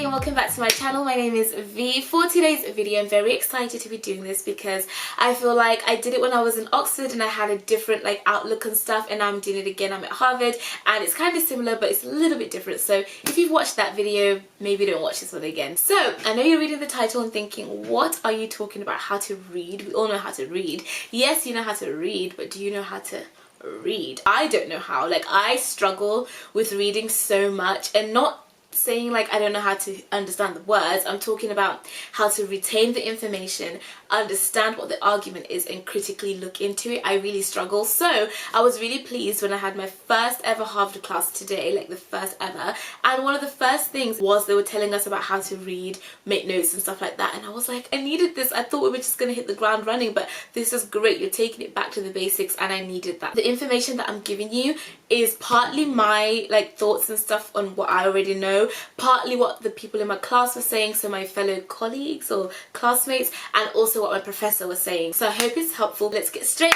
and welcome back to my channel. My name is V. For today's video, I'm very excited to be doing this because I feel like I did it when I was in Oxford and I had a different outlook and stuff, and now I'm doing it again. I'm at Harvard and it's kind of similar but it's a little bit different. So if you've watched that video, maybe don't watch this one again. So I know you're reading the title and thinking, what are you talking about? How to read? We all know how to read. Yes, you know how to read, but do you know how to read? I don't know how. I struggle with reading so much, and not saying I don't know how to understand the words. I'm talking about how to retain the information, understand what the argument is, and critically look into it. I really struggle. So I was really pleased when I had my first ever Harvard class today, the first ever, and one of the first things was they were telling us about how to read, make notes and stuff like that, and I was like, I needed this. I thought we were just gonna hit the ground running, but this is great. You're taking it back to the basics, and I needed that. The information that I'm giving you is partly my thoughts and stuff on what I already know, partly what the people in my class were saying, so my fellow colleagues or classmates, and also what my professor was saying. So I hope it's helpful. Let's get straight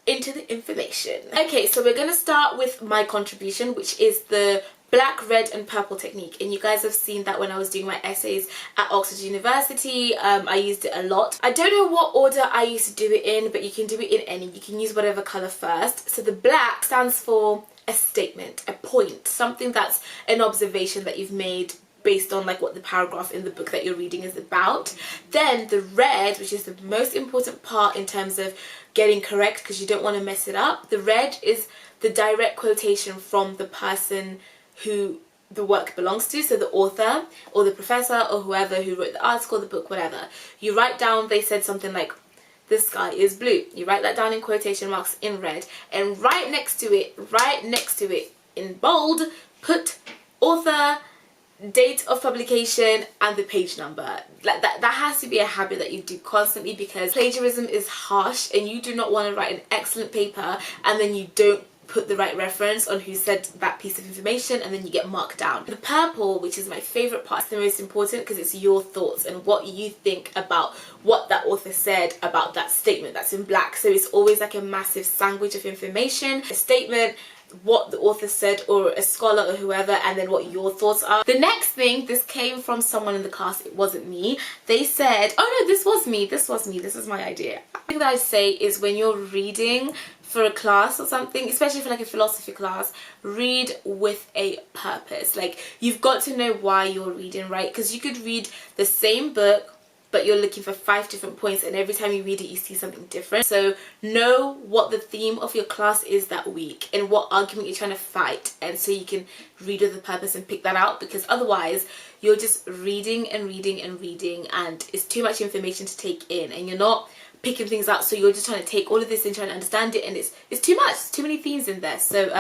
into the information. Okay, so we're going to start with my contribution, which is the black, red and purple technique, and you guys have seen that when I was doing my essays at Oxford University. I used it a lot. I don't know what order I used to do it in, but you can do it in any. You can use whatever colour first. So the black stands for a statement, a point, something that's an observation that you've made based on what the paragraph in the book that you're reading is about. Then the red, which is the most important part in terms of getting correct because you don't want to mess it up. The red is the direct quotation from the person who the work belongs to, so the author or the professor or whoever who wrote the article, the book, whatever. You write down, they said something like, the sky is blue. You write that down in quotation marks in red, and right next to it in bold, put author, date of publication and the page number. That has to be a habit that you do constantly, because plagiarism is harsh and you do not want to write an excellent paper and then you don't put the right reference on who said that piece of information, and then you get marked down. The purple, which is my favourite part, is the most important because it's your thoughts and what you think about what that author said about that statement that's in black. So it's always a massive sandwich of information, a statement, what the author said or a scholar or whoever, and then what your thoughts are. The next thing, this came from someone in the class, it wasn't me. They said, oh no, this was me, this is my idea. The thing that I say is, when you're reading for a class or something, especially for a philosophy class, read with a purpose. You've got to know why you're reading, right? Because you could read the same book but you're looking for 5 different points, and every time you read it you see something different. So know what the theme of your class is that week and what argument you're trying to fight, and so you can read with a purpose and pick that out, because otherwise you're just reading and reading and reading and it's too much information to take in and you're not picking things out, so you're just trying to take all of this and trying to understand it, and it's too much, it's too many themes in there. So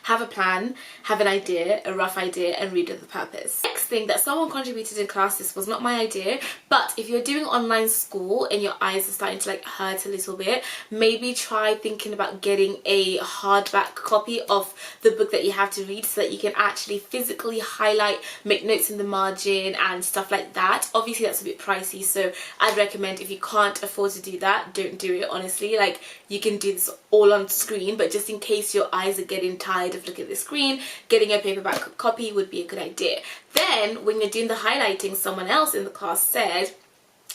have a plan, have an idea, a rough idea, and read with a purpose. Next thing that someone contributed in class, this was not my idea, but if you're doing online school and your eyes are starting to hurt a little bit, maybe try thinking about getting a hardback copy of the book that you have to read, so that you can actually physically highlight, make notes in the margin and stuff like that. Obviously that's a bit pricey, so I'd recommend, if you can't afford to do that, don't do it, honestly. You can do this all on screen, but just in case your eyes are getting tired of looking at the screen, getting a paperback copy would be a good idea. Then when you're doing the highlighting, someone else in the class said,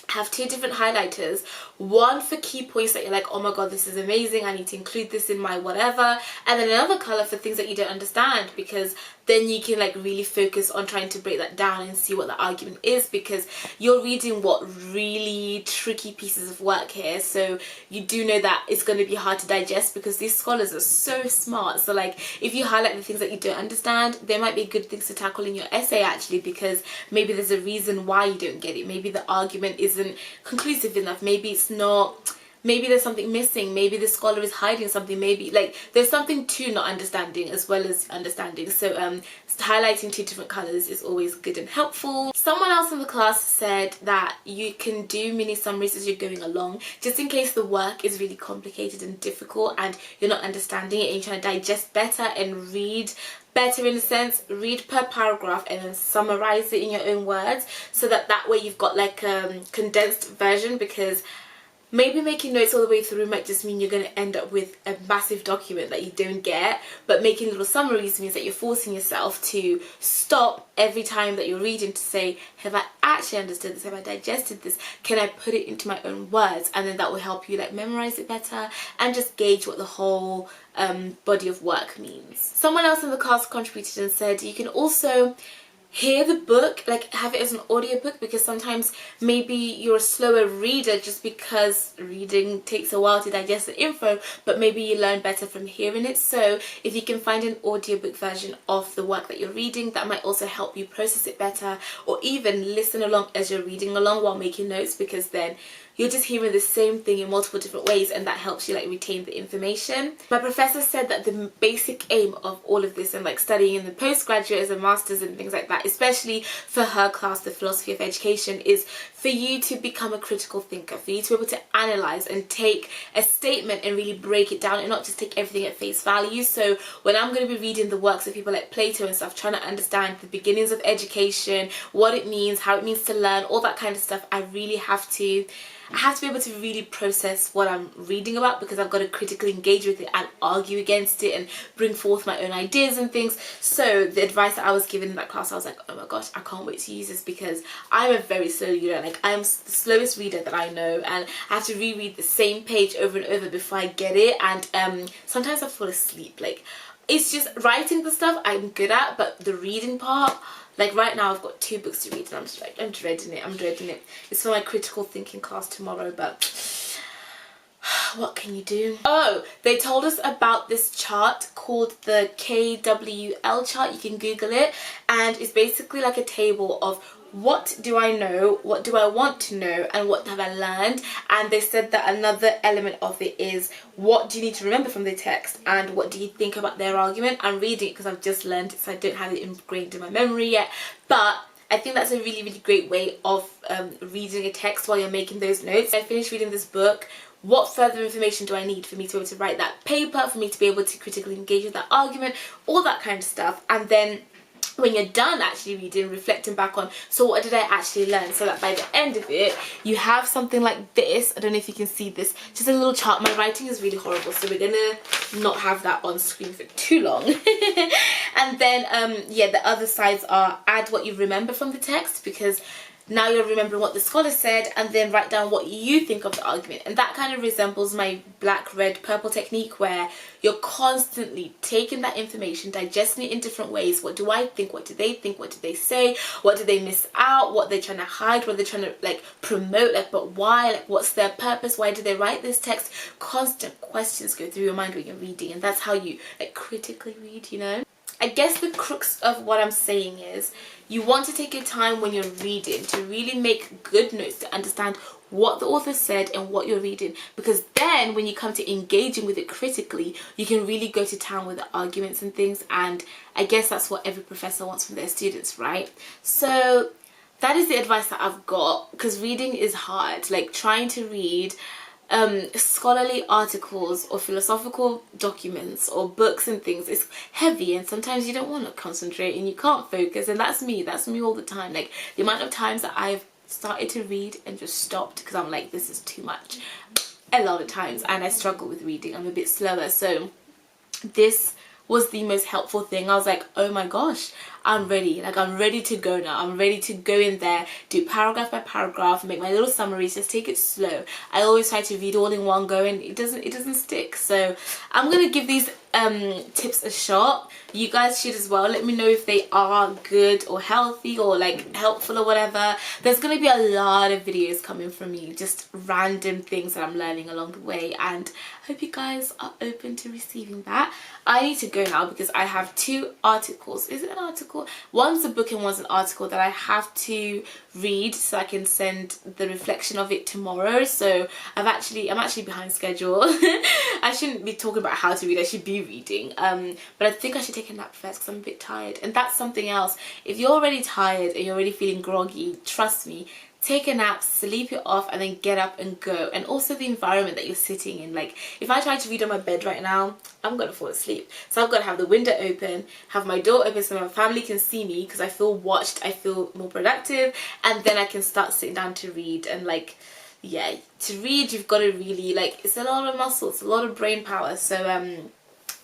have 2 different highlighters, one for key points that you're like, oh my god, this is amazing, I need to include this in my whatever, and then another colour for things that you don't understand, because then you can really focus on trying to break that down and see what the argument is, because you're reading really tricky pieces of work here, so you do know that it's going to be hard to digest, because these scholars are so smart. So if you highlight the things that you don't understand, there might be good things to tackle in your essay actually, because maybe there's a reason why you don't get it, maybe the argument isn't conclusive enough, maybe it's not, maybe there's something missing, maybe the scholar is hiding something, maybe there's something to not understanding as well as understanding. So highlighting 2 different colours is always good and helpful. Someone else in the class said that you can do mini summaries as you're going along, just in case the work is really complicated and difficult and you're not understanding it and you're trying to digest better and read better, in a sense. Read per paragraph and then summarize it in your own words, so that way you've got a condensed version, because maybe making notes all the way through might just mean you're going to end up with a massive document that you don't get, but making little summaries means that you're forcing yourself to stop every time that you're reading to say, have I actually understood this? Have I digested this? Can I put it into my own words? And then that will help you like memorize it better and just gauge what the whole body of work means. Someone else in the cast contributed and said you can also hear the book, like have it as an audiobook, because sometimes maybe you're a slower reader just because reading takes a while to digest the info, but maybe you learn better from hearing it. So if you can find an audiobook version of the work that you're reading, that might also help you process it better, or even listen along as you're reading along while making notes, because then you're just hearing the same thing in multiple different ways, and that helps you like retain the information. My professor said that the basic aim of all of this and like studying in the postgraduate as a master's and things like that, especially for her class, the philosophy of education, is for you to become a critical thinker, for you to be able to analyze and take a statement and really break it down and not just take everything at face value. So when I'm going to be reading the works of people like Plato and stuff, trying to understand the beginnings of education, what it means, how it means to learn, all that kind of stuff, I really have to be able to really process what I'm reading about, because I've got to critically engage with it and argue against it and bring forth my own ideas and things. So the advice that I was given in that class, I was like, oh my gosh, I can't wait to use this, because I'm a very slow reader. Like, I'm the slowest reader that I know, and I have to reread the same page over and over before I get it, and sometimes I fall asleep. Like, it's just writing the stuff I'm good at, but the reading part, like right now I've got 2 books to read and I'm just like, I'm dreading it. It's for my critical thinking class tomorrow, but what can you do? Oh, they told us about this chart called the KWL chart. You can Google it, and it's basically like a table of what do I know, what do I want to know, and what have I learned. And they said that another element of it is what do you need to remember from the text and what do you think about their argument. I'm reading it because I've just learned it, so I don't have it ingrained in my memory yet, but I think that's a really, really great way of reading a text while you're making those notes. I finished reading this book. What further information do I need for me to be able to write that paper, for me to be able to critically engage with that argument, all that kind of stuff. And then when you're done actually reading, reflecting back on, so what did I actually learn, so that by the end of it you have something like this. I don't know if you can see this, just a little chart. My writing is really horrible, so we're gonna not have that on screen for too long. And then yeah, the other sides are add what you remember from the text, because now you're remembering what the scholar said, and then write down what you think of the argument. And that kind of resembles my black, red, purple technique, where you're constantly taking that information, digesting it in different ways. What do I think? What do they think? What do they say? What do they miss out? What they're trying to hide? What they're trying to like promote? Like, but why? Like, what's their purpose? Why do they write this text? Constant questions go through your mind when you're reading, and that's how you like critically read, you know? I guess the crux of what I'm saying is you want to take your time when you're reading to really make good notes to understand what the author said and what you're reading, because then when you come to engaging with it critically, you can really go to town with the arguments and things. And I guess that's what every professor wants from their students, right? So that is the advice that I've got, because reading is hard. Like, trying to read scholarly articles or philosophical documents or books and things is heavy, and sometimes you don't want to concentrate and you can't focus, and that's me all the time. Like, the amount of times that I've started to read and just stopped because I'm like, this is too much, a lot of times. And I struggle with reading, I'm a bit slower, so this was the most helpful thing. I was like, oh my gosh, I'm ready. Like, I'm ready to go now. I'm ready to go in there, do paragraph by paragraph, make my little summaries, just take it slow. I always try to read all in one go, and it doesn't stick. So I'm gonna give these tips a shot. You guys should as well. Let me know if they are good or healthy or like helpful or whatever. There's gonna be a lot of videos coming from me, just random things that I'm learning along the way, and I hope you guys are open to receiving that. I need to go now because I have 2 articles. Is it an article? One's a book and one's an article that I have to read so I can send the reflection of it tomorrow. So I'm actually behind schedule. I shouldn't be talking about how to read, I should be reading, but I think I should take a nap first because I'm a bit tired. And that's something else. If you're already tired and you're already feeling groggy, trust me, take a nap, sleep it off, and then get up and go. And also the environment that you're sitting in. Like, if I try to read on my bed right now, I'm gonna fall asleep. So I've got to have the window open, have my door open so my family can see me, because I feel watched, I feel more productive, and then I can start sitting down to read. And like, yeah, to read you've got to really, like, it's a lot of muscle, it's a lot of brain power. So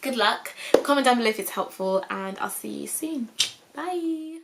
good luck. Comment down below if it's helpful, and I'll see you soon. Bye.